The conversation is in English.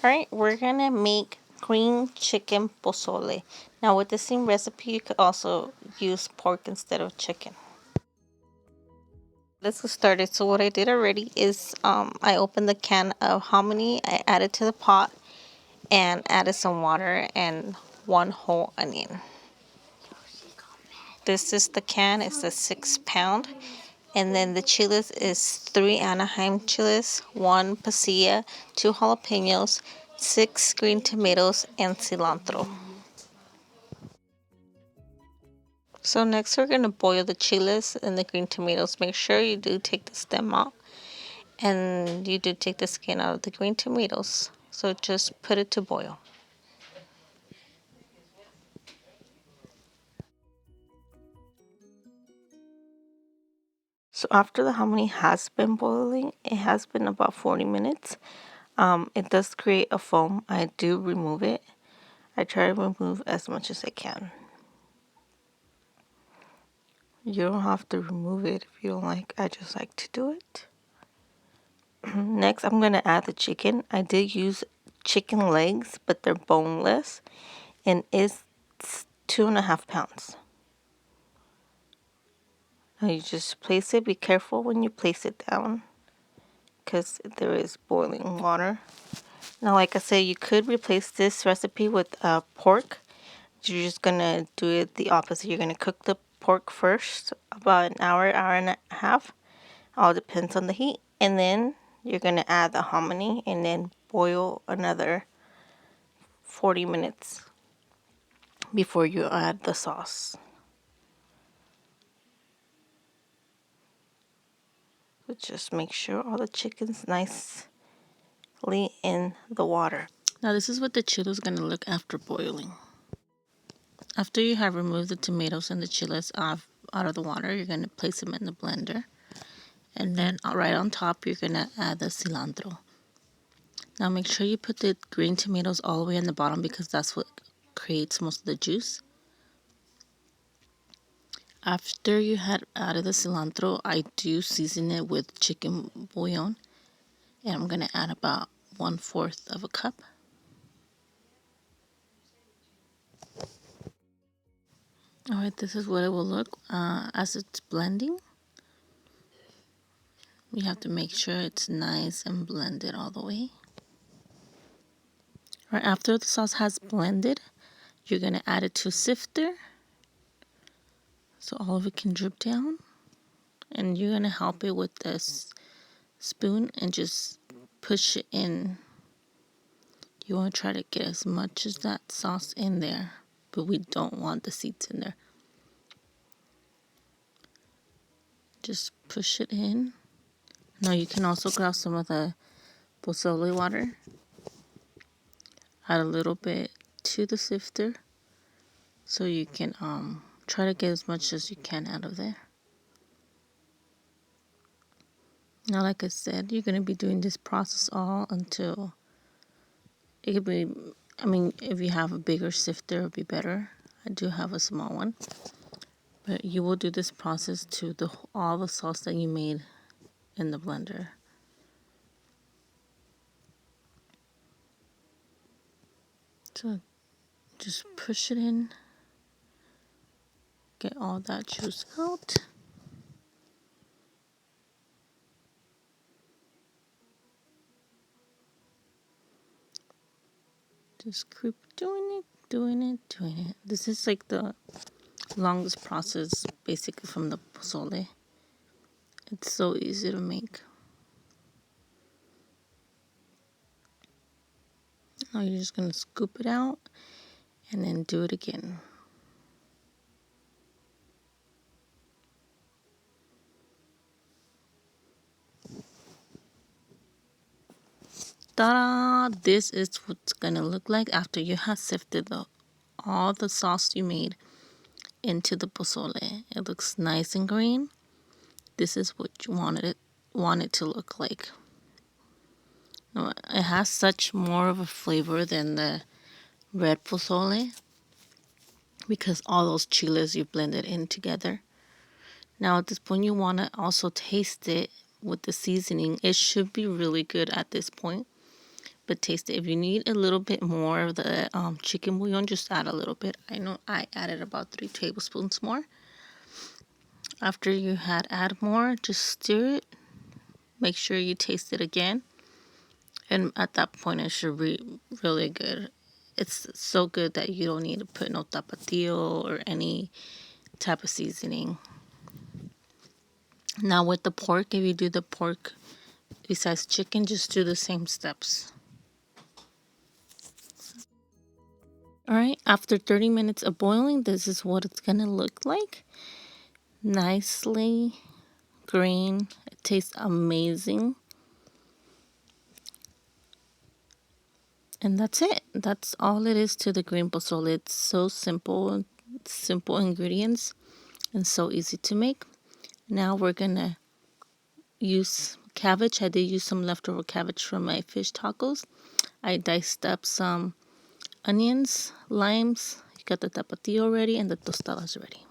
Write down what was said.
Alright, we're gonna make green chicken posole. Now with the same recipe, you could also use pork instead of chicken. Let's get started. So what I did already is I opened the can of hominy, I added to the pot, and added some water and one whole onion. This is the can, it's a 6 pound. And then the chiles is 3 Anaheim chiles, 1 pasilla, 2 jalapeños, 6 green tomatoes, and cilantro. So next we're going to boil the chiles and the green tomatoes. Make sure you do take the stem out and you do take the skin out of the green tomatoes. So just put it to boil. So after the hominy has been boiling, it has been about 40 minutes. It does create a foam. I do remove it. I try to remove as much as I can. You don't have to remove it if you don't like. I just like to do it. Next, I'm going to add the chicken. I did use chicken legs, but they're boneless. And it's 2.5 pounds. Now you just place it. Be careful when you place it down, because there is boiling water. Now, like I said, you could replace this recipe with pork. You're just going to do it the opposite. You're going to cook the pork first, about an hour, hour and a half. All depends on the heat. And then you're going to add the hominy and then boil another 40 minutes before you add the sauce. So just make sure all the chicken's nicely in the water. Now this is what the chile is going to look after boiling. After you have removed the tomatoes and the chiles out of the water, you're going to place them in the blender. And then right on top, you're going to add the cilantro. Now make sure you put the green tomatoes all the way in the bottom, because that's what creates most of the juice. After you had added the cilantro, I do season it with chicken bouillon. And I'm going to add about 1/4 of a cup. Alright, this is what it will look as it's blending. You have to make sure it's nice and blended all the way. Right after the sauce has blended, you're going to add it to a sifter so all of it can drip down. And you're going to help it with this spoon and just push it in. You want to try to get as much as that sauce in there, but we don't want the seeds in there. Just push it in. Now you can also grab some of the Posole water. Add a little bit to the sifter so you can try to get as much as you can out of there. Now, like I said, you're going to be doing this process all until it could be, if you have a bigger sifter, it would be better. I do have a small one. But you will do this process to all the sauce that you made in the blender. So just push it in. Get all that juice out. Just keep doing it. This is like the longest process basically from the pozole. It's so easy to make. Now you're just going to scoop it out and then do it again. Ta-da! This is what's going to look like after you have sifted all the sauce you made into the pozole. It looks nice and green. This is what you want it to look like. Now, it has such more of a flavor than the red pozole because all those chiles you blended in together. Now at this point you want to also taste it with the seasoning. It should be really good at this point. But taste it. If you need a little bit more of the chicken bouillon, just add a little bit. I know I added about 3 tablespoons more. After you had add more, just stir it. Make sure you taste it again. And at that point, it should be really good. It's so good that you don't need to put no tapatio or any type of seasoning. Now with the pork, if you do the pork besides chicken, just do the same steps. Alright, after 30 minutes of boiling, this is what it's gonna look like. Nicely green. It tastes amazing. And that's it. That's all it is to the green pozole. It's so simple ingredients and so easy to make. Now we're gonna use cabbage. I did use some leftover cabbage from my fish tacos. I diced up some onions, limes. You got the tapatio ready and the tostadas ready.